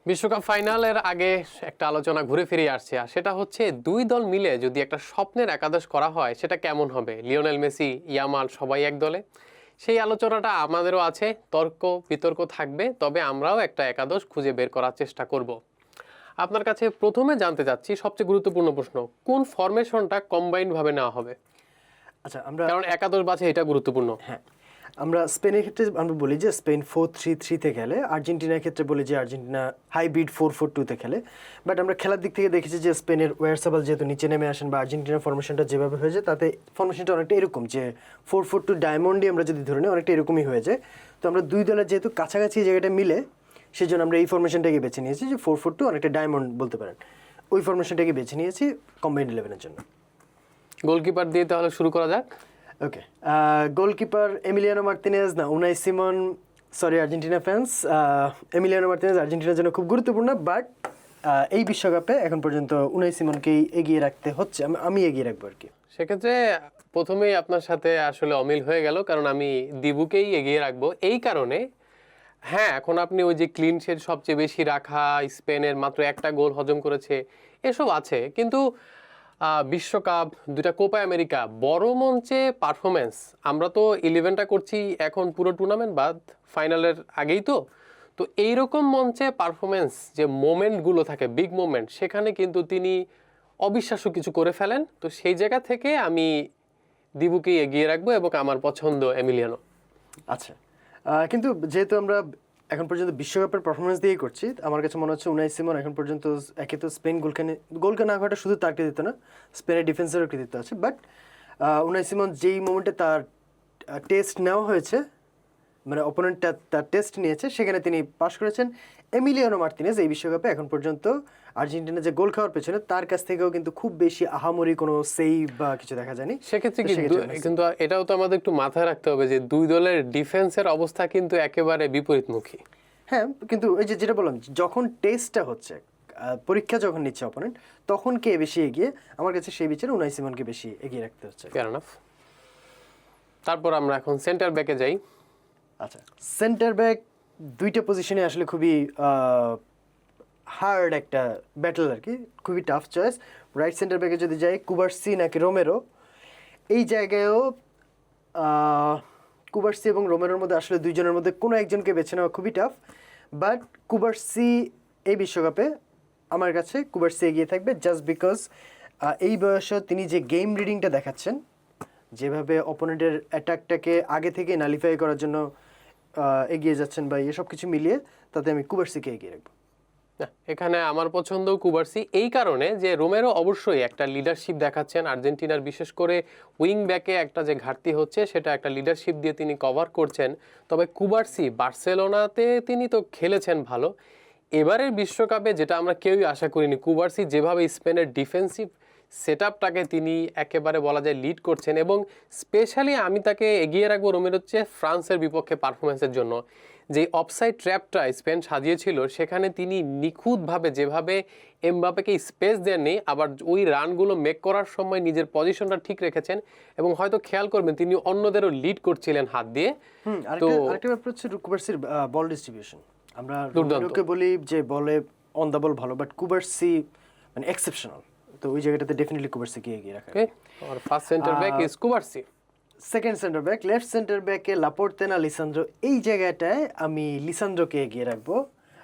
বিশ্বকাপ ফাইনালের আগে একটা আলোচনা ঘুরে ফিরে আসছে, আর সেটা হচ্ছে দুই দল মিলে যদি একটা স্বপ্নের একাদশ করা হয় সেটা কেমন হবে। লিওনেল মেসি, ইয়ামাল সবাই এক দলে, সেই আলোচনাটা আমাদেরও আছে, তর্ক বিতর্ক থাকবে, তবে আমরাও একটা একাদশ খুঁজে বের করার চেষ্টা করব। আপনার কাছে প্রথমে জানতে চাচ্ছি সবচেয়ে গুরুত্বপূর্ণ প্রশ্ন, কোন ফরমেশনটা কম্বাইন্ড ভাবে নেওয়া হবে? আচ্ছা, আমরা কারণ একাদশ বাছে এটা গুরুত্বপূর্ণ। হ্যাঁ, আমরা স্পেনের ক্ষেত্রে আমরা বলি যে স্পেন 4-3-3-তে খেলে, আর্জেন্টিনার ক্ষেত্রে বলি যে আর্জেন্টিনা হাইব্রিড 4-4-2-তে খেলে। বাট আমরা খেলার দিক থেকে দেখেছি যে স্পেনের ওয়ারসাবাল যেহেতু নিচে নেমে আসেন বা আর্জেন্টিনার ফরমেশনটা যেভাবে হয়ে যায় তাতে ফরমেশনটা অনেকটা এরকম যে 4-4-2 ডায়মন্ডই আমরা যদি ধরে নিই অনেকটা এরকমই হয়ে যায়। তো আমরা দুই দলের যেহেতু কাছাকাছি জায়গাটা মিলে সেই জন্য আমরা এই ফরমেশনটাকে বেছে নিয়েছি যে 4-4-2 অনেকটা ডায়মন্ড বলতে পারেন, ওই ফরমেশনটাকে বেছে নিয়েছি কম্বাইন্ড 11-এর জন্য। গোলকিপার দিয়ে তাহলে শুরু করা যাক। ওকে, গোলকিপার এমিলিয়ানো মার্তিনেজ না Unai Simon, sorry Argentina fans, Emiliano Martinez আর্জেন্টিনার জন্য খুব গুরুত্বপূর্ণ, বাট এই বিশ্বকাপে এখন পর্যন্ত উনাই সিমনকেই এগিয়ে রাখতে হচ্ছে, আমি এগিয়ে রাখবো আর কি। সেক্ষেত্রে প্রথমেই আপনার সাথে আসলে অমিল হয়ে গেল, কারণ আমি দিবুকেই এগিয়ে রাখবো এই কারণে। হ্যাঁ, এখন আপনি ওই যে ক্লিন শেড সবচেয়ে বেশি রাখা, স্পেনের মাত্র একটা গোল হজম করেছে, এসব আছে, কিন্তু বিশ্বকাপ, দুটা কোপা আমেরিকা, বড় মঞ্চে পারফরমেন্স, আমরা তো 11টা করছি এখন পুরো টুর্নামেন্ট বাদ, ফাইনালের আগেই তো তো এইরকম মঞ্চে পারফরমেন্স যে মোমেন্টগুলো থাকে, বিগ মোমেন্ট, সেখানে কিন্তু তিনি অবিশ্বাস্য কিছু করে ফেলেন। তো সেই জায়গা থেকে আমি দিবুকেই এগিয়ে রাখবো এবং আমার পছন্দ এমিলিয়ানো। আচ্ছা, কিন্তু যেহেতু আমরা এখন পর্যন্ত বিশ্বকাপের পারফরমেন্স দিয়েই করছি, আমার কাছে মনে হচ্ছে উনাই সিমন এখন পর্যন্ত একে তো স্পেন গোলকে না করাটা শুধু তার কৃতিত্ব না, স্পেনের ডিফেন্সেরও কৃতিত্ব আছে, বাট উনাই সিমন যেই মোমেন্টে তার টেস্ট নেওয়া হয়েছে, মানে অপোনেন্টটা তার টেস্ট নিয়েছে, সেখানে তিনি পাস করেছেন। এমিলিয়ানো মার্তিনেজ এই বিশ্বকাপে এখন পর্যন্ত আর্জেন্টিনা যে গোল খাওয়ার পেছনে তার কাছ থেকেও কিন্তু খুব বেশি আহামরি কোনো সেভ বা কিছু দেখা যায়নি। সেক্ষেত্রে কিন্তু এটাও তো আমাদের একটু মাথায় রাখতে হবে যে দুই দলের ডিফেন্সের অবস্থা কিন্তু একেবারে বিপরীতমুখী। হ্যাঁ, কিন্তু ওই যে যেটা বললাম, যখন টেস্টটা হচ্ছে, পরীক্ষা যখন নিচ্ছে অপোনেন্ট, তখন কে বেশি এগিয়ে, আমার কাছে সেই বিচারে উনাই সিমনকে বেশি এগিয়ে রাখতে হচ্ছে। Fair enough. তারপর আমরা এখন সেন্টার ব্যাকে যাই। আচ্ছা, সেন্টার ব্যাক দুইটা পজিশনে আসলে খুবই হার্ড একটা ব্যাটল আর কি, খুবই টাফ চয়েস। রাইট সেন্টার ব্যাকে যদি যাই, কুবার্সি নাকি রোমেরো, এই জায়গায়ও কুবার্সি এবং রোমেরোর মধ্যে আসলে দুইজনের মধ্যে কোনো একজনকে বেছে নেওয়া খুবই টাফ, বাট কুবার্সি এই বিশ্বকাপে আমার কাছে কুবার্সি এগিয়ে থাকবে, জাস্ট বিকজ এই বয়সে তিনি যে গেম রিডিংটা দেখাচ্ছেন, যেভাবে অপোনেন্টের অ্যাটাকটাকে আগে থেকে নালিফাই করার জন্য এগিয়ে যাচ্ছেন, বা এসব কিছু মিলিয়ে তাতে আমি কুবার্সিকে এগিয়ে রাখবো। এখানে আমার পছন্দ কুবার্সি এই কারণে যে রোমেরো অবশ্যই একটা লিডারশিপ দেখাচ্ছেন, আর্জেন্টিনার বিশেষ করে উইং ব্যাকে একটা যে ঘাটতি হচ্ছে সেটা একটা লিডারশিপ দিয়ে তিনি কভার করছেন। তবে কুবার্সি বার্সেলোনাতে তিনি তো খেলেছেন ভালো, এবারের বিশ্বকাপে যেটা আমরা কেউই আশা করিনি, কুবার্সি যেভাবে স্পেনের ডিফেন্সিভ সেটআপটাকে তিনি একেবারে বলা যায় লিড করছেন, এবং স্পেশালি আমি তাকে এগিয়ে রাখবো রোমেরোর চেয়ে ফ্রান্সের বিপক্ষে পারফরমেন্সের জন্য। যে অফসাইড ট্র্যাপটা স্পেন সাজিয়েছিল সেখানে তিনি নিখুঁতভাবে যেভাবে এমবাপেকে স্পেস দেননি, আবার ওই রানগুলো মেক করার সময় নিজের পজিশনটা ঠিক রেখেছেন, এবং হয়তো খেয়াল করবেন তিনি অন্যদেরও লিড করছিলেন হাত দিয়ে। তো আরেকটা ব্যাপার হচ্ছে কুবার্সির বল ডিস্ট্রিবিউশন। আমরা রোমেরোকে বলি যে বলে অন দ্য বল ভালো, বাট কুবার্সি মানে এক্সেপশনাল, তো ওই জায়গাটাতে ডেফিনেটলি কুবার্সিকে এগিয়ে রাখা। আর first centre back is Cubarsi. Second centre back, left centre ব্যাকে লাপোর্তে না লিসান্দ্রো, এই জায়গাটায় আমি লিসান্দ্রোকে এগিয়ে রাখবো।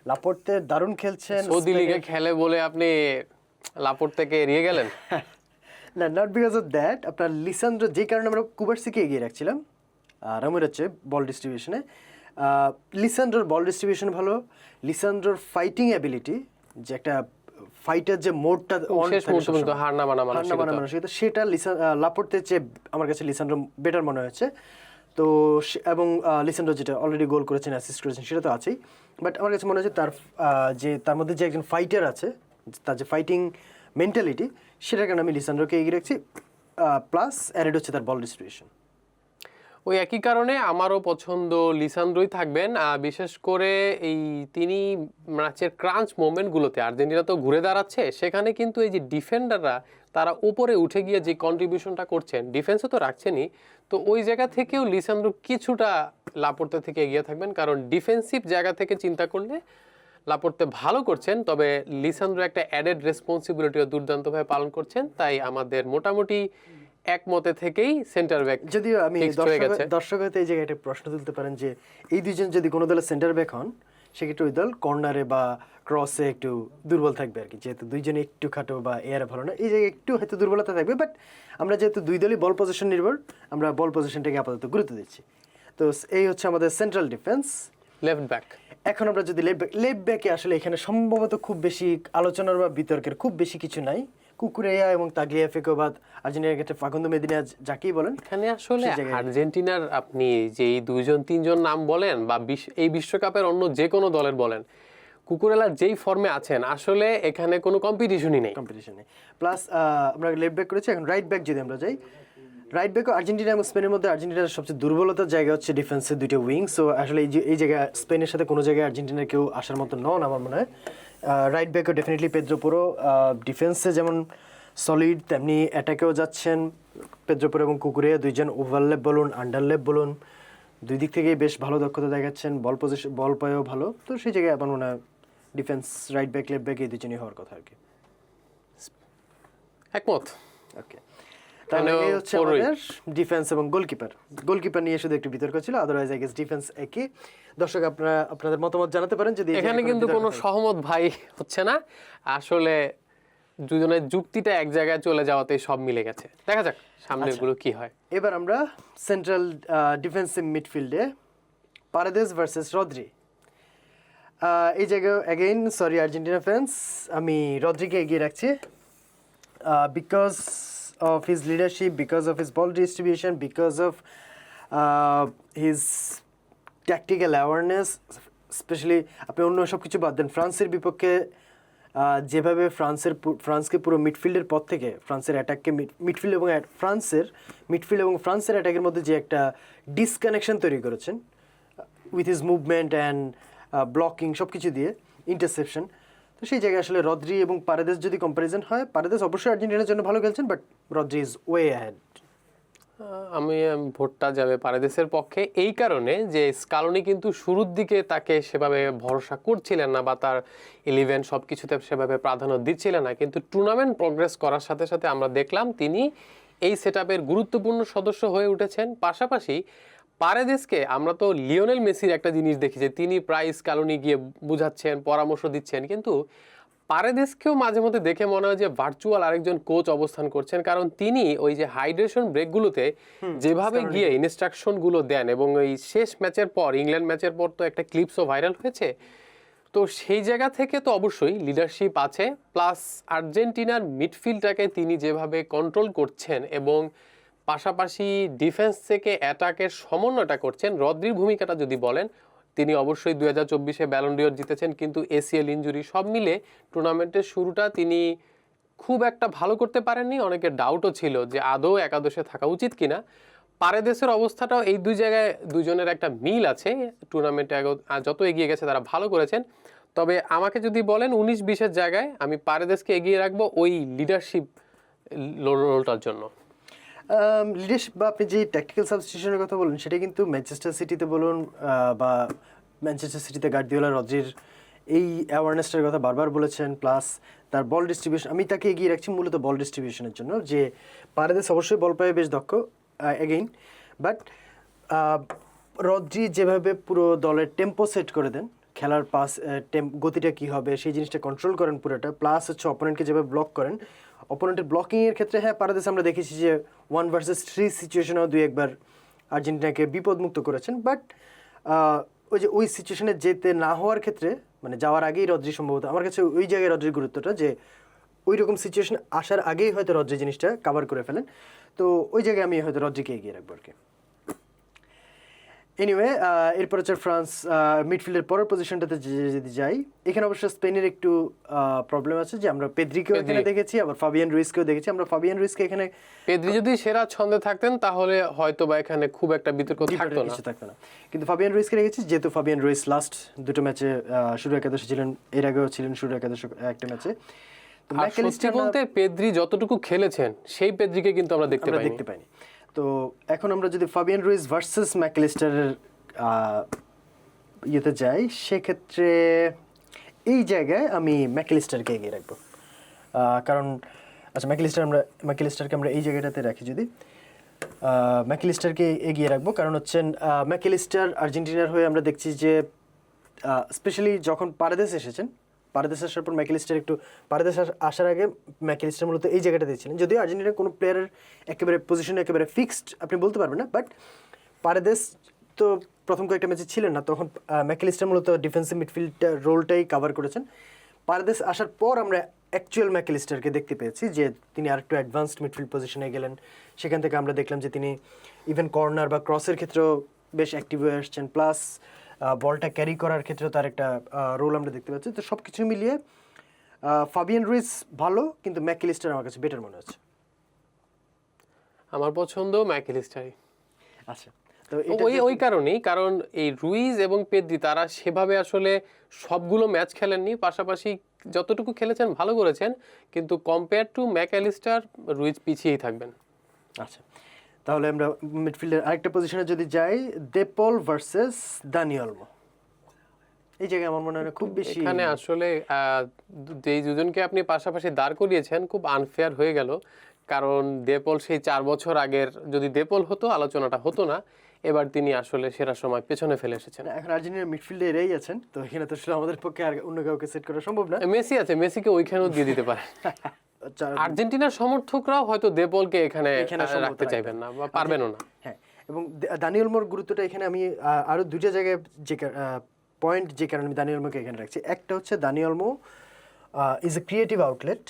লাপোর্তে দারুণ খেলছেন, সৌদি লিগে খেলে বলে আপনি লাপোর্তেকে এড়িয়ে গেলেন? না, নট বিকজ অফ দ্যাট, আপনার লিসান্দ্রো যে কারণে আমরা কুবার্সিকে এগিয়ে রাখছিলাম রামের হচ্ছে বল ডিস্ট্রিবিউশনে, লিসান্দ্রোর বল ডিস্ট্রিবিউশন ভালো, লিসান্দ্রোর ফাইটিং অ্যাবিলিটি, যে একটা ফাইটার যে মোডটা হার না মানানো সেটা লাপোর্তের চেয়ে আমার কাছে লিসান্দ্রো বেটার মনে হয়েছে। তো এবং লিসান্দ্রো যেটা অলরেডি গোল করেছেন, অ্যাসিস্ট করেছেন, সেটা তো আছেই, বাট আমার কাছে মনে হচ্ছে তার যে তার মধ্যে যে একজন ফাইটার আছে, তার যে ফাইটিং মেন্টালিটি, সেটার কারণে আমি লিসান্দ্রোকে এগিয়ে রাখছি, প্লাস অ্যাডেড হচ্ছে তার বল ডিস্ট্রিবিউশন। ওই একই কারণে আমারও পছন্দ লিসান্দ্রোই থাকবেন। বিশেষ করে এই তিনি ম্যাচের ক্রাঞ্চ মোমেন্টগুলোতে আর্জেন্টিনা তো ঘুরে দাঁড়াচ্ছে, সেখানে কিন্তু এই যে ডিফেন্ডাররা তারা উপরে উঠে গিয়ে যে কন্ট্রিবিউশনটা করছেন, ডিফেন্সে তো রাখছেনই, তো ওই জায়গা থেকেও লিসান্দ্রো কিছুটা লাপোর্তে থেকে এগিয়ে থাকবেন, কারণ ডিফেন্সিভ জায়গা থেকে চিন্তা করলে লাপোর্তে ভালো করছেন, তবে লিসান্দ্রো একটা অ্যাডেড রেসপন্সিবিলিটিও দুর্দান্তভাবে পালন করছেন। তাই আমাদের মোটামুটি একমতে থেকেই সেন্টার ব্যাক যদিও আমি fixed হয়ে গেছে। দর্শক হয়তো এই জায়গায় একটা প্রশ্ন তুলতে পারেন যে এই দুইজন যদি কোনো দলের সেন্টার ব্যাক হন, সেক্ষেত্রে ওই দল কর্নারে বা ক্রসে একটু দুর্বল থাকবে আর কি, যেহেতু দুইজনে একটু খাটো বা এয়ারে ভালো না, এই জায়গায় একটু হয়তো দুর্বলতা থাকবে। বাট আমরা যেহেতু দুই দলই বল পজিশন নির্ভর, আমরা বল পজিশনটাকে আপাতত গুরুত্ব দিচ্ছি। তো এই হচ্ছে আমাদের সেন্ট্রাল ডিফেন্স। লেফট ব্যাক, এখন আমরা যদি লেফট ব্যাকে আসলে এখানে সম্ভবত খুব বেশি আলোচনার বা বিতর্কের খুব বেশি কিছু নাই। কুকুরেয়া এবং তাগলিয়াফিকো বাদ আর্জেন্টিনার ক্ষেত্রে ফাকুন্দো মেদিনা যাকেই বলেন, এখানে আসলে আর্জেন্টিনার আপনি যে এই দুইজন তিনজন নাম বলেন বা এই বিশ্বকাপের অন্য যে কোনো দলের বলেন, কুকুরেলা যেই ফর্মে আছেন আসলে এখানে কোনো কম্পিটিশনই নেই। কম্পিটিশন নেই। প্লাস আমরা লেফট ব্যাক করেছি। এখন রাইট ব্যাক যদি আমরা যাই, রাইট ব্যাকও আর্জেন্টিনা এবং স্পেনের মধ্যে আর্জেন্টিনার সবচেয়ে দুর্বলতার জায়গা হচ্ছে ডিফেন্সের দুইটা উইং। সো আসলে এই জায়গায় স্পেনের সাথে কোনো জায়গায় আর্জেন্টিনার কেউ আসার মতো নন আমার মনে হয়। রাইট ব্যাকও ডেফিনেটলি পেদ্রো পোরো, ডিফেন্সে যেমন সলিড তেমনি অ্যাটাকেও যাচ্ছেন। পেদ্রো পোরো এবং কুকুরেয়া দুইজন ওভারল্যাপ বলুন আন্ডারল্যাপ বলুন দুই দিক থেকেই বেশ ভালো দক্ষতা দেখাচ্ছেন, বল পায়েও ভালো। তো সেই জায়গায় আমার মনে হয় defence right back left back এই দুজনই হওয়ার কথা আর কি। একমত। ওকে, তাহলে এই হচ্ছে আমাদের ডিফেন্স এবং গোলকিপার নিয়ে শুধু একটু বিতর্ক ছিল, আদারওয়াইজ আই গেস ডিফেন্স একই। দর্শক আপনাদের মতামত জানাতে পারেন যদি এখানে কিন্তু কোনো সহমত ভাই হচ্ছে না, আসলে দুজনের যুক্তিটা এক জায়গায় চলে যাওয়াতেই সব মিলে গেছে। দেখা যাক সামনের গুলো কি হয়। এবার আমরা সেন্ট্রাল ডিফেন্সিভ মিডফিল্ডে পারেদেস ভার্সেস রদ্রি। এই জায়গায় অ্যাগেইন সরি আর্জেন্টিনা ফ্যান্স, আমি রদ্রিকে এগিয়ে রাখছি because of his leadership, because of his ball distribution, because of his tactical awareness, especially আপনি অন্য সব কিছু বাদ দেন, ফ্রান্সের বিপক্ষে যেভাবে ফ্রান্সকে পুরো মিডফিল্ডের পর থেকে ফ্রান্সের অ্যাটাককে মিডফিল্ড এবং ফ্রান্সের অ্যাটাকের মধ্যে যে একটা ডিসকানেকশন তৈরি করেছেন with his movement and blocking সব কিছু দিয়ে ইন্টারসেপশন। তো সেই জায়গায় আসলে রদ্রি এবং পারেদেস যদি কম্প্যারিজন হয়, পারেদেস অবশ্যই আর্জেন্টিনার জন্য ভালো খেলছেন, but Rodri is way ahead. আমি ভোটটা যাবে পারেদেসের পক্ষে, এই কারণে যে স্কালোনি কিন্তু শুরুর দিকে তাকে সেভাবে ভরসা করছিলেন না বা তার 11 সব কিছুতে সেভাবে প্রাধান্য দিচ্ছিলেন না, কিন্তু টুর্নামেন্ট প্রগ্রেস করার সাথে সাথে আমরা দেখলাম তিনি এই সেটআপের গুরুত্বপূর্ণ সদস্য হয়ে উঠেছেন। পাশাপাশি পারেদেসকে আমরা তো লিওনেল মেসির একটা জিনিস দেখি যে তিনি প্রায় স্কালোনি গিয়ে বুঝাচ্ছেন, পরামর্শ দিচ্ছেন, কিন্তু পারেদেসকেও মাঝে মধ্যে দেখে মনে হয় যে ভার্চুয়াল আরেকজন কোচ অবস্থান করছেন, কারণ তিনি ওই যে হাইড্রেশন ব্রেকগুলোতে যেভাবে গিয়ে ইনস্ট্রাকশনগুলো দেন, এবং ওই শেষ ম্যাচের পর ইংল্যান্ড ম্যাচের পর তো একটা ক্লিপসও ভাইরাল হয়েছে, তো সেই জায়গা থেকে তো অবশ্যই লিডারশিপ আছে। প্লাস আর্জেন্টিনার মিডফিল্ডটাকে তিনি যেভাবে কন্ট্রোল করছেন এবং পাশাপাশি ডিফেন্স থেকে অ্যাটাকের সমন্বয়টা করছেন, রদ্রির ভূমিকাটা যদি বলেন, তিনি অবশ্যই 2024-এ ব্যালন ডিওর জিতেছেন, কিন্তু এসিএল ইনজুরি সব মিলে টুর্নামেন্টের শুরুটা তিনি খুব একটা ভালো করতে পারেননি। অনেকের ডাউটও ছিল যে আদৌ একাদশে থাকা উচিত কিনা। পারেদেসের অবস্থাটাও এই দুই জায়গায় দুজনের একটা মিল আছে, টুর্নামেন্টে যত এগিয়ে গেছে তারা ভালো করেছেন। তবে আমাকে যদি বলেন 19-20-এর জায়গায় আমি পারেদেসকে এগিয়ে রাখবো ওই লিডারশিপ রোলটার জন্য। লিডারশিপ বা আপনি যে ট্যাকটিক্যাল সাবস্টিটিউশনের কথা বলুন, সেটা কিন্তু ম্যানচেস্টার সিটিতে বলুন বা ম্যানচেস্টার সিটিতে গার্দিওলা রদ্রির এই অ্যাওয়ারনেসটার কথা বারবার বলেছেন। প্লাস তার বল ডিস্ট্রিবিউশন, আমি তাকে এগিয়ে রাখছি মূলত বল ডিস্ট্রিবিউশনের জন্য, যে পারেদেস অবশ্যই বল পায়ে বেশ দক্ষ এগেইন, বাট রদ্রি যেভাবে পুরো দলের টেম্পো সেট করে দেন, খেলার পাস গতিটা কী হবে সেই জিনিসটা কন্ট্রোল করেন পুরোটা, প্লাস হচ্ছে অপোনেন্টকে যেভাবে ব্লক করেন, অপোনেন্টের ব্লকিংয়ের ক্ষেত্রে হ্যাঁ পারেদেস আমরা দেখেছি যে 1 ভার্সেস 3 সিচুয়েশনেও দুই একবার আর্জেন্টিনাকে বিপদমুক্ত করেছেন। বাট ওই সিচুয়েশনে যেতে না হওয়ার ক্ষেত্রে, মানে যাওয়ার আগেই রদ্রি সম্ভবত, আমার কাছে ওই জায়গায় রদ্রির গুরুত্বটা যে ওই রকম সিচুয়েশন আসার আগেই হয়তো রদ্রি জিনিসটা কভার করে ফেলেন। তো ওই জায়গায় আমি হয়তো রদ্রিকে এগিয়ে রাখবো আর কি। এনিওয়ে, এরপর হচ্ছে ফ্রান্স মিডফিল্ডের পরের পজিশনটাতে যদি যাই, এখানে অবশ্য স্পেনের একটু প্রবলেম আছে যে আমরা পেদ্রিকেও এখানে দেখেছি, আবার ফাবিয়ান রুইসকেও দেখেছি। আমরা ফাবিয়ান রুইসকে এখানে, পেদ্রি যদি সেরা ছন্দে থাকতেন তাহলে হয়তো বা এখানে খুব একটা বিতর্ক থাকতো না, কিন্তু ফাবিয়ান রুইসকে রেখেছি যেহেতু ফাবিয়ান রুইস লাস্ট দুটো ম্যাচে শুরু একাদশে ছিলেন, এর আগেও ছিলেন শুরু একাদশে একটা ম্যাচে। সত্যি বলতে পেদ্রি যতটুকু খেলেছেন সেই পেদ্রিকে কিন্তু আমরা দেখতে পাইনি। তো এখন আমরা যদি ফাবিয়ান রুইস ভার্সেস ম্যাকলিস্টারের ইয়েতে যাই, সেক্ষেত্রে এই জায়গায় আমি ম্যাকলিস্টারকে এগিয়ে রাখবো, কারণ আচ্ছা ম্যাকলিস্টারকে আমরা এই জায়গাটাতে রাখি যদি, ম্যাকলিস্টারকে এগিয়ে রাখবো কারণ হচ্ছেন ম্যাকলিস্টার আর্জেন্টিনার হয়ে আমরা দেখছি যে স্পেশালি যখন পারেদেস এসেছেন, পারেদেস আসার পর পারেদেস আসার আগে ম্যাকলিস্টার মূলত এই জায়গাটাতে ছিলেন, যদিও আর্জেন্টিনার কোনো প্লেয়ারের একেবারে পজিশনে একেবারে ফিক্সড আপনি বলতে পারবেন না, বাট পারেদেস তো প্রথম কয়েকটা ম্যাচে ছিলেন না, তখন ম্যাকলিস্টার মূলত ডিফেন্সিভ মিডফিল্ডার রোলটাই কভার করেছেন। পারেদেস আসার পর আমরা অ্যাকচুয়াল ম্যাকলিস্টারকে দেখতে পেয়েছি যে তিনি আরেকটু অ্যাডভান্সড মিডফিল্ড পজিশনে গেলেন, সেখান থেকে আমরা দেখলাম যে তিনি ইভেন কর্নার বা ক্রসের ক্ষেত্রেও বেশ অ্যাক্টিভ হয়ে আসছেন, প্লাস বলটা ক্যারি করার ক্ষেত্রেও তার একটা রোল আমরা দেখতে পাচ্ছি। তো সব কিছু মিলিয়ে ফাবিয়ান রুইস ভালো, কিন্তু ম্যাকলিস্টার আমার কাছে বেটার মনে হচ্ছে। আমার পছন্দ ম্যাকলিস্টারই। আচ্ছা, তো ওই কারণেই, কারণ এই রুইজ এবং পেদ্রি তারা সেভাবে আসলে সবগুলো ম্যাচ খেলেননি, পাশাপাশি যতটুকু খেলেছেন ভালো করেছেন, কিন্তু কম্পেয়ার টু ম্যাকলিস্টার রুইজ পিছিয়েই থাকবেন। আচ্ছা, তাহলে আমরা মিডফিল্ডের আরেকটা পজিশনে যদি যাই, দেপল ভার্সেস দানি অলমো, এই জায়গায় আমার মনে হয় খুব বেশি এখানে আসলে যেই দুজনকে আপনি পাশাপাশি দাঁড় করিয়েছেন খুব আনফেয়ার হয়ে গেল, কারণ দেপল সেই 4 বছর আগের যদি দেপল হতো আলোচনাটা হতো না, এবার তিনি আসলে সেরা সময় পেছনে ফেলে এসেছেন। এখন আর্জেন্টিনার মিডফিল্ডে এরাই আছেন, তো এখানে তো আসলে আমাদের পক্ষে আর অন্য কাউকে সেট করা সম্ভব না। মেসি আছে, মেসিকে ওইখানেও দিয়ে দিতে পারে। আর্জেন্টিনার সমর্থকরাও হয়তো দেপলকে এখানে রাখতে চাইবেন না বা পারবেনও না। হ্যাঁ, এবং দানি অলমোর গুরুত্বটা এখানে আমি আরো দুইটা জায়গায় যে পয়েন্ট যে কারণে আমি দানি অলমোকে এখানে রাখছি, একটা হচ্ছে দানি Olmo is a creative outlet,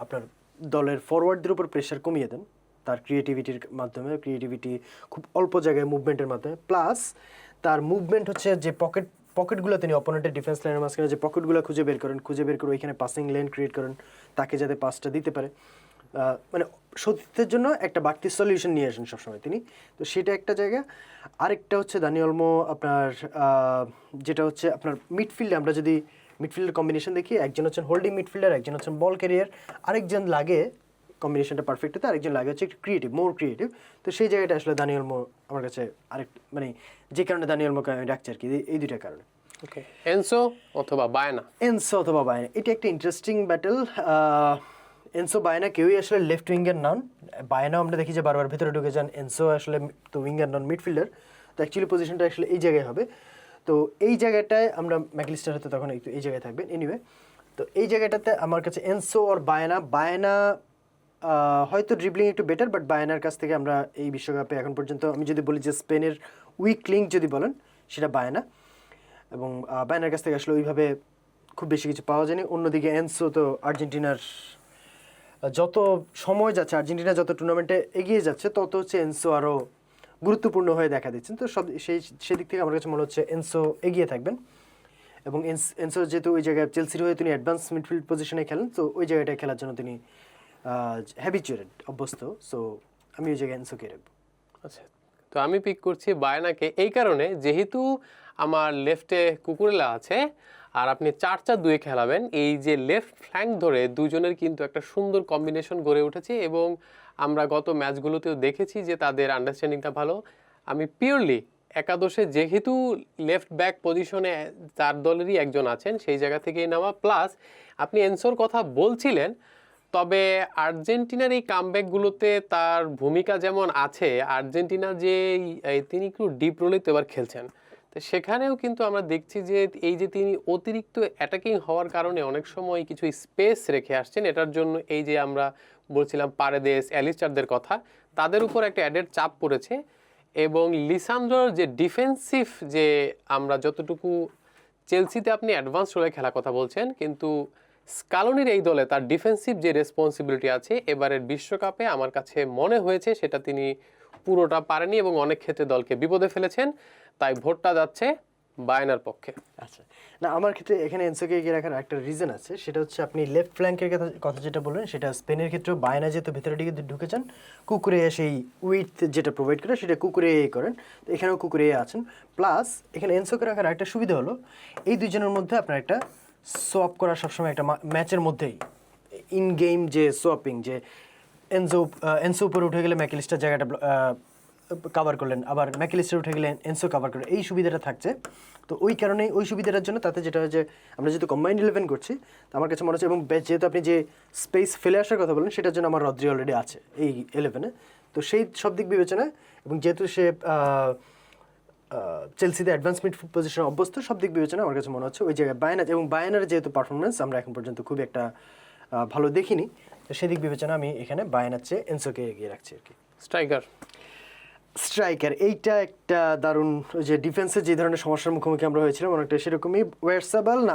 আপনার দলের ফরওয়ার্ডদের উপর প্রেশার কমিয়ে দেন তার ক্রিয়েটিভিটির মাধ্যমে, খুব অল্প জায়গায় মুভমেন্টের মাধ্যমে, প্লাস তার মুভমেন্ট হচ্ছে যে পকেটগুলো তিনি অপোনেন্টের ডিফেন্স লাইনের মাঝখানে যে পকেটগুলো খুঁজে বের করে ওইখানে পাসিং লেন ক্রিয়েট করেন, তাকে যাতে পাসটা দিতে পারে, মানে সতীর্থের জন্য একটা বাড়তি সলিউশন নিয়ে আসেন সবসময় তিনি। তো সেটা একটা জায়গা। আরেকটা হচ্ছে দানি অলমো আপনার যেটা হচ্ছে আপনার মিডফিল্ডে, আমরা যদি মিডফিল্ডের কম্বিনেশন দেখি, একজন হচ্ছেন হোল্ডিং মিডফিল্ডার, একজন হচ্ছেন বল ক্যারিয়ার, আরেকজন লাগে কম্বিনেশনটা পারফেক্ট হতে, আরেকজন লাগে হচ্ছে একটু মোর ক্রিয়েটিভ। তো সেই জায়গাটা আসলে দানি অলমো আমার কাছে আরেক, মানে যে কারণে দানি অলমোকে আমি রাখছি আর কি, এই দুইটা কারণে। ওকে, এনসো অথবা বায়না, এটা একটা ইন্টারেস্টিং ব্যাটল। এনসো বায়না কেউই আসলে লেফট উইঙ্গার নন, বায়নাও আমরা দেখি যে বারবার ভিতরে ঢুকে যান, এনসো আসলে তো উইঙ্গার নন, মিডফিল্ডার। তো অ্যাকচুয়ালি পজিশনটা আসলে এই জায়গায় হবে, তো এই জায়গাটায় আমরা ম্যাকলিস্টার হতে তখন একটু এই জায়গায় থাকবেন। এনিওয়ে, তো এই জায়গাটাতে আমার কাছে এনসো আর বায়না হয়তো ড্রিবলিং একটু বেটার, বাট বায়নার কাছ থেকে আমরা এই বিশ্বকাপে এখন পর্যন্ত আমি যদি বলি যে স্পেনের উইক লিঙ্ক যদি বলেন সেটা বায়না, এবং বায়নার কাছ থেকে আসলে ওইভাবে খুব বেশি কিছু পাওয়া যায়নি। অন্যদিকে এনসো তো আর্জেন্টিনার যত সময় যাচ্ছে, আর্জেন্টিনা যত টুর্নামেন্টে এগিয়ে যাচ্ছে, তত হচ্ছে এনসো আরও গুরুত্বপূর্ণ হয়ে দেখা দিচ্ছেন। তো সেই দিক থেকে আমার কাছে মনে হচ্ছে এনসো এগিয়ে থাকবেন, এবং এনসো যেহেতু ওই জায়গায় চেলসির হয়ে তিনি অ্যাডভান্স মিডফিল্ড পজিশনে খেলেন, তো ওই জায়গাটায় খেলার জন্য তিনি হ্যাবিচুয়েটেড, অভ্যস্ত। সো আমি ওই জায়গায় এনসোকে রাখবো। আচ্ছা, তো আমি পিক করছি বায়নাকে এই কারণে, যেহেতু আমার লেফটে কুকুরেলা আছে আর আপনি 4-4-2 খেলাবেন, এই যে লেফট ফ্ল্যাঙ্ক ধরে দুজনের কিন্তু একটা সুন্দর কম্বিনেশন গড়ে উঠেছে, এবং আমরা গত ম্যাচগুলোতেও দেখেছি যে তাদের আন্ডারস্ট্যান্ডিংটা ভালো। আমি পিওরলি একাদশে যেহেতু লেফট ব্যাক পজিশনে 4 দলেরই একজন আছেন, সেই জায়গা থেকেই নেওয়া, প্লাস আপনি এনসোর কথা বলছিলেন, তবে আর্জেন্টিনার এই কামব্যাকগুলোতে তার ভূমিকা যেমন আছে, আর্জেন্টিনা যে তিনি একটু ডিপ রোলেতে এবার খেলছেন, তো সেখানেও কিন্তু আমরা দেখছি যে এই যে তিনি অতিরিক্ত অ্যাটাকিং হওয়ার কারণে অনেক সময় কিছু স্পেস রেখে আসছেন, এটার জন্য এই যে আমরা বলছিলাম পারেদেস, অ্যালিস্টারদের কথা, তাদের উপর একটা অ্যাডেড চাপ পড়েছে, এবং লিসান্দ্রোর যে ডিফেন্সিভ, যে আমরা যতটুকু চেলসিতে আপনি অ্যাডভান্স রোলে খেলার কথা বলছেন, কিন্তু স্কালোনির এই দলে তার ডিফেন্সিভ যে রেসপন্সিবিলিটি আছে, এবারের বিশ্বকাপে আমার কাছে মনে হয়েছে সেটা তিনি পুরোটা পারেনি এবং অনেক ক্ষেত্রে দলকে বিপদে ফেলেছেন, তাই ভোটটা যাচ্ছে বায়নার পক্ষে। আচ্ছা, না আমার ক্ষেত্রে এখানে এনসোকে এগিয়ে রাখার একটা রিজন আছে, সেটা হচ্ছে আপনি লেফট ফ্ল্যাঙ্কের কথা যেটা বললেন, সেটা স্পেনের ক্ষেত্রেও বায়না যেহেতু ভেতরের দিকে ঢুকেছেন, কুকুরে সেই উইথ যেটা প্রোভাইড করে সেটা কুকুরে করেন, তো এখানেও কুকুরে আছেন। প্লাস এখানে এনসোকে রাখার একটা সুবিধা হলো, এই দুইজনের মধ্যে আপনার একটা সোয়াপ করা সবসময় একটা ম্যাচের মধ্যেই ইন গেম যে সোয়াপিং, যে এনসো উপরে উঠে গেলে ম্যাকলিস্টার জায়গাটা কাভার করলেন, আবার ম্যাকলিস্টার উঠে গেলে এনসো কাভার করলেন, এই সুবিধাটা থাকছে। তো ওই কারণে ওই সুবিধাটার জন্য তাতে যেটা হয় যে আমরা যেহেতু কম্বাইন্ড 11 করছি, তো আমার কাছে মনে হচ্ছে, এবং যেহেতু আপনি যে স্পেস ফেলে আসার কথা বলেন, সেটার জন্য আমার রদ্রি অলরেডি আছে এই 11-এ। তো সেই সব দিক বিবেচনায়, এবং যেহেতু সে চেলসিতে অ্যাডভান্স মিড পজিশনে অভ্যস্ত, সব দিক বিবেচনায় আমার কাছে মনে হচ্ছে ওই জায়গায় বায়ানার যেহেতু পারফরমেন্স আমরা এখন পর্যন্ত খুব একটা ভালো দেখিনি, তো সেদিক বিবেচনা আমি এখানে বায়ানার চেয়ে এনসোকে এগিয়ে রাখছি আর কি। স্ট্রাইকার এইটা একটা দারুণ, ওই যে ডিফেন্সের যে ধরনের সমস্যার মুখোমুখি আমরা হয়েছিলাম অনেকটা সেরকমই। ওয়ারসাবাল না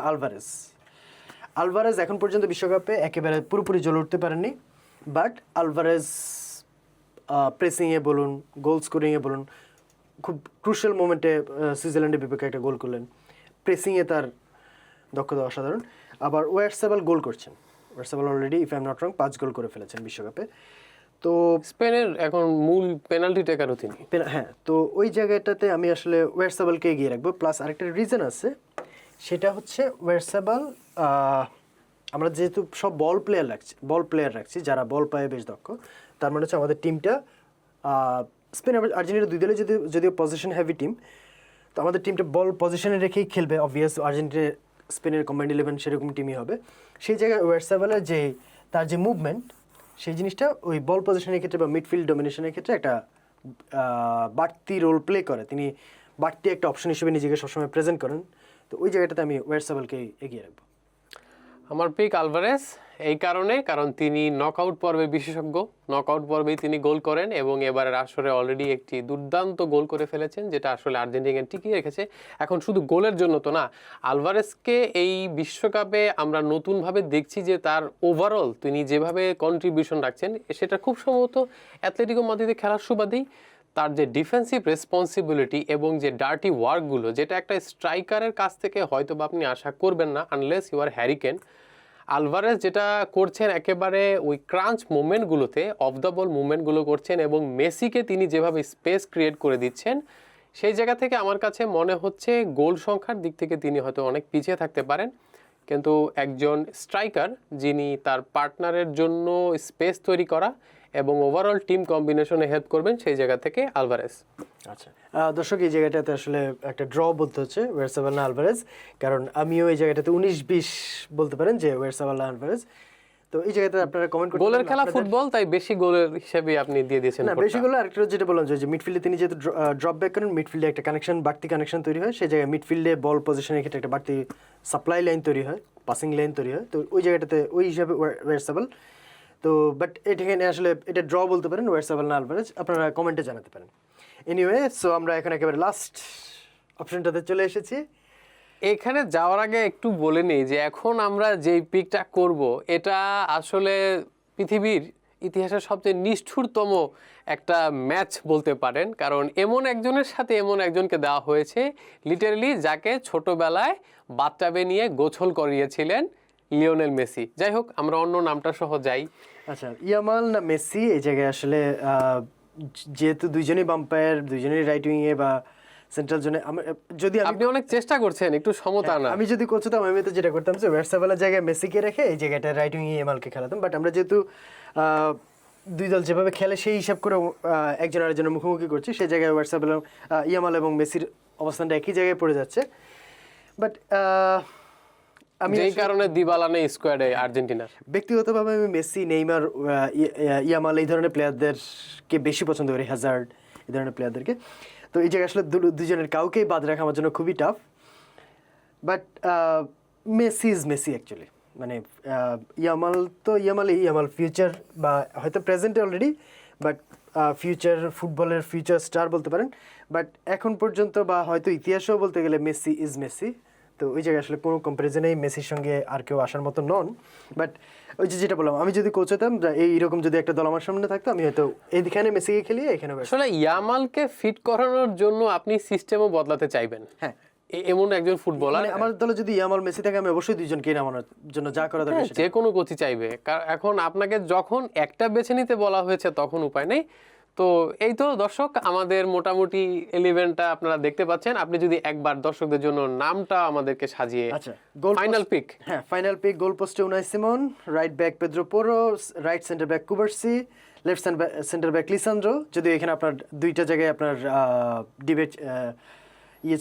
আলভারেজ এখন পর্যন্ত বিশ্বকাপে একেবারে পুরোপুরি জ্বলে উঠতে পারেননি, বাট আলভারেজ প্রেসিংয়ে বলুন, গোল স্কোরিংয়ে বলুন, খুব ক্রুশিয়াল মোমেন্টে সুইজারল্যান্ডের বিপক্ষে একটা গোল করলেন। প্রেসিংয়ে তার দক্ষতা অসাধারণ। আবার ওয়ারসাবাল গোল করছেন, Oyarzabal already if I am not wrong 5 goal করে ফেলেছেন বিশ্বকাপে। তো স্পেনের এখন মূল পেনাল্টি টেকারও তিনি। হ্যাঁ, তো ওই জায়গাটাতে আমি আসলে ওয়ারসাবালকে এগিয়ে রাখবো। প্লাস আরেকটা রিজন আছে, সেটা হচ্ছে ওয়ারসাবাল, আমরা যেহেতু সব বল প্লেয়ার রাখছি যারা বল পায়ে বেশ দক্ষ, তার মানে হচ্ছে আমাদের টিমটা স্পেন আর্জেন্টিনা দুই দলে যদিও পজিশন হ্যাভি টিম, তো আমাদের টিমটা বল পজিশনে রেখেই খেলবে। অবভিয়াস আর্জেন্টিনা স্পেনের কম্বাইন্ড 11 সেরকম টিমই হবে। সেই জায়গায় ওয়ারসাবালের তার যে মুভমেন্ট, সেই জিনিসটা ওই বল পজিশনের ক্ষেত্রে বা মিডফিল্ড ডমিনেশনের ক্ষেত্রে একটা বাড়তি রোল প্লে করে। তিনি বাড়তি একটা অপশন হিসেবে নিজেকে সবসময় প্রেজেন্ট করেন। তো ওই জায়গাটাতে আমি ওয়ারসাবালকে এগিয়ে রাখবো। আমার পিক আলভারেজ এই কারণ তিনি নকআউট পর্বে বিশেষজ্ঞ। নকআউট পর্বেই তিনি গোল করেন এবং এবারের আসরে অলরেডি একটি দুর্দান্ত গোল করে ফেলেছেন, যেটা আসলে আর্জেন্টিনা টিকিয়ে রেখেছে। এখন শুধু গোলের জন্য তো না, আলভারেজকে এই বিশ্বকাপে আমরা নতুনভাবে দেখছি যে তার ওভারঅল তিনি যেভাবে কন্ট্রিবিউশন রাখছেন, সেটা খুব সম্ভবত অ্যাথলেটিকো মাদ্রিদে খেলার সুবাদেই তার যে ডিফেন্সিভ রেসপন্সিবিলিটি এবং যে ডার্টি ওয়ার্কগুলো, যেটা একটা স্ট্রাইকারের কাছ থেকে হয়তো বা আপনি আশা করবেন না unless you are Harry Kane, Alvarez যেটা করছেন একেবারে ওই ক্রাঞ্চ মুভমেন্টগুলোতে, অফ দ্য বল মুভমেন্টগুলো করছেন এবং মেসিকে তিনি যেভাবে স্পেস ক্রিয়েট করে দিচ্ছেন, সেই জায়গা থেকে আমার কাছে মনে হচ্ছে গোল সংখ্যার দিক থেকে তিনি হয়তো অনেক পিছিয়ে থাকতে পারেন, কিন্তু একজন স্ট্রাইকার যিনি তার পার্টনারের জন্য স্পেস তৈরি করা এবং ওভারঅল টিম কম্বিনেশনে হেল্প করবেন, সেই জায়গা থেকে আলভারেজ। আচ্ছা দর্শক, এই জায়গাটাতে আসলে একটা ড্র বলতে হচ্ছে ওয়ারসাবাল না আলভারেজ, কারণ আমিও এই জায়গাটাতে 19-20 বলতে পারেন যে ওয়ারসাবাল না আলভারেজ। তো এই জায়গাতে আপনারা কমেন্ট করতে গোলের খেলা ফুটবল, তাই বেশি গোলের হিসেবে আপনি দিয়ে দিয়েছেন। না, বেশি গোল আরেকটা যেটা বললাম যে মিডফিল্ডে তিনি যেহেতু ড্রপ ব্যাক করেন, মিডফিল্ডে একটা বাড়তি কানেকশন তৈরি হয়। সেই জায়গায় মিডফিল্ডে বল পজিশনের ক্ষেত্রে একটা বাড়তি সাপ্লাই লাইন তৈরি হয়, পাসিং লাইন তৈরি হয়। তো ওই জায়গাটাতে ওই হিসাবে ওয়ারসাবাল। তো বাট এখানে আসলে এটা ড্র বলতে পারেন, ওয়ারসাবাল না আলভারেজ, আপনারা কমেন্টে জানাতে পারেন। এনিওয়ে, সো আমরা এখন একেবারে লাস্ট অপশনটাতে চলে এসেছি। এখানে যাওয়ার আগে একটু বলে নিই যে এখন আমরা যেই পিকটা করব, এটা আসলে পৃথিবীর ইতিহাসের সবচেয়ে নিষ্ঠুরতম একটা ম্যাচ বলতে পারেন, কারণ এমন একজনের সাথে এমন একজনকে দেওয়া হয়েছে লিটারালি যাকে ছোটবেলায় বাচ্চাবে নিয়ে গোছল করিয়েছিলেন লিওনেল মেসি। যাই হোক, আমরা অন্য নামটা সহ যাই। আচ্ছা, ইয়ামাল না মেসি, এই জায়গায় আসলে যেহেতু দুইজনই বাম্পায়ার, দুইজনই রাইট উইংয়ে বা সেন্ট্রাল জোনে, যদি আপনি অনেক চেষ্টা করছেন একটু সমতা না, আমি যদি কোচ হতাম আমি তো যেটা করতাম যে ওয়ারসাবালের জায়গায় মেসিকে রেখে এই জায়গাটা রাইট উইংয়ে ইয়ামালকে খেলাতাম। বাট আমরা যেহেতু দুই দল যেভাবে খেলে সেই হিসাব করে একজন আরেকজনের মুখোমুখি করছি, সেই জায়গায় ওয়ারসাবাল, ইয়ামাল এবং মেসির অবস্থানটা একই জায়গায় পড়ে যাচ্ছে। বাট আমি এই কারণে দিবালা নেই স্কোয়াডে আর্জেন্টিনার। ব্যক্তিগতভাবে আমি মেসি, নেইমার, ইয়ামাল এই ধরনের প্লেয়ারদেরকে বেশি পছন্দ করি, হ্যাজার্ড এই ধরনের প্লেয়ারদেরকে। তো এই জায়গায় আসলে দুজনের কাউকেই বাদ রাখা আমার জন্য খুবই tough. But Messi is Messi actually, মানে ইয়ামাল ফিউচার বা হয়তো প্রেজেন্টে অলরেডি, বাট ফিউচার ফুটবলের ফিউচার স্টার বলতে পারেন। বাট এখন পর্যন্ত বা হয়তো ইতিহাসেও বলতে গেলে মেসি ইজ মেসি। তো ওই জায়গায় আসলে কোনো কম্পারিজনেই মেসির সঙ্গে আর কেউ আসার মতো নন। বাট ওই যেটা বললাম, আমি যদি কোচ হতাম, এইরকম যদি একটা দল আমার সামনে থাকতো, আমি হয়তো এইখানে মেসিকে খেলিয়ে এখানে। আসলে ইয়ামালকে ফিট করানোর জন্য আপনি সিস্টেমও বদলাতে চাইবেন। হ্যাঁ, এমন একজন ফুটবলার, আমার দলে যদি ইয়ামাল মেসি থাকে, আমি অবশ্যই দুইজনকে নামানোর জন্য যা করা দরকার যে কোনো কোচই চাইবে। এখন আপনাকে যখন একটা বেছে নিতে বলা হয়েছে তখন উপায় নেই। তো এই তো দর্শক, আমাদের মোটামুটি 11টা আপনারা দেখতে পাচ্ছেন। আপনি যদি একবার দর্শকদের জন্য নামটা আমাদেরকে সাজিয়ে, আচ্ছা, ফাইনাল পিক। হ্যাঁ, ফাইনাল পিক, গোল পোস্টে Unai Simon, right back Pedro Porro, right centre back Cubarsi, left centre back Lisandro. যদিও এখানে আপনার দুইটা জায়গায় আপনার ডিবেট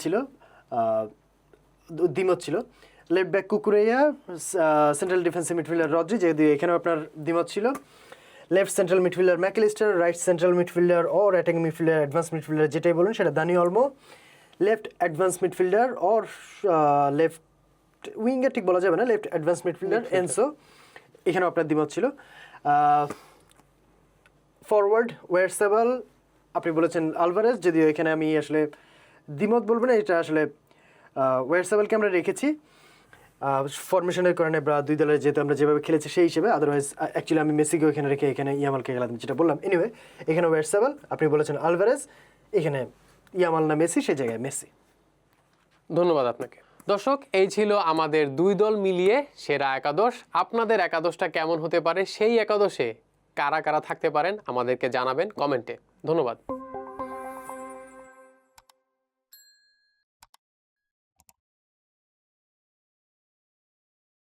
ছিল, দ্বিমত ছিল। Left back Cucurella, central defensive midfielder Rodri, যেহেতু এখানেও আপনার দ্বিমত ছিল। Left central midfielder Mac Allister, right central midfielder or attacking midfielder, advance midfielder যেটাই বলুন সেটা Dani Olmo. Left advance midfielder or left winger ঠিক বলা যাবে না, লেফট অ্যাডভান্স মিডফিল্ডার এনসো, এখানেও আপনার দ্বিমত ছিল। ফরওয়ার্ড ওয়ারসাবাল, আপনি বলেছেন আলভারেজ, যদিও এখানে আমি আসলে দ্বিমত বলবো না, এটা আসলে ওয়ারসাবালকে আমরা রেখেছি ফরমেশনের কারণে বা দুই দলের যেহেতু আমরা যেভাবে খেলেছি সেই হিসেবে, আদারওয়াইজ অ্যাকচুয়ালি আমি মেসিকেও এখানে রেখে এখানে ইয়ামালকে গেলাম, যেটা বললাম। এনিওয়ে এখানে ওয়ারসাবাল, আপনি বলেছেন আলভারেজ, এখানে ইয়ামাল না মেসি, সেই জায়গায় মেসি। ধন্যবাদ আপনাকে। দর্শক, এই ছিল আমাদের দুই দল মিলিয়ে সেরা একাদশ। আপনাদের একাদশটা কেমন হতে পারে, সেই একাদশে কারা কারা থাকতে পারেন আমাদেরকে জানাবেন কমেন্টে। ধন্যবাদ।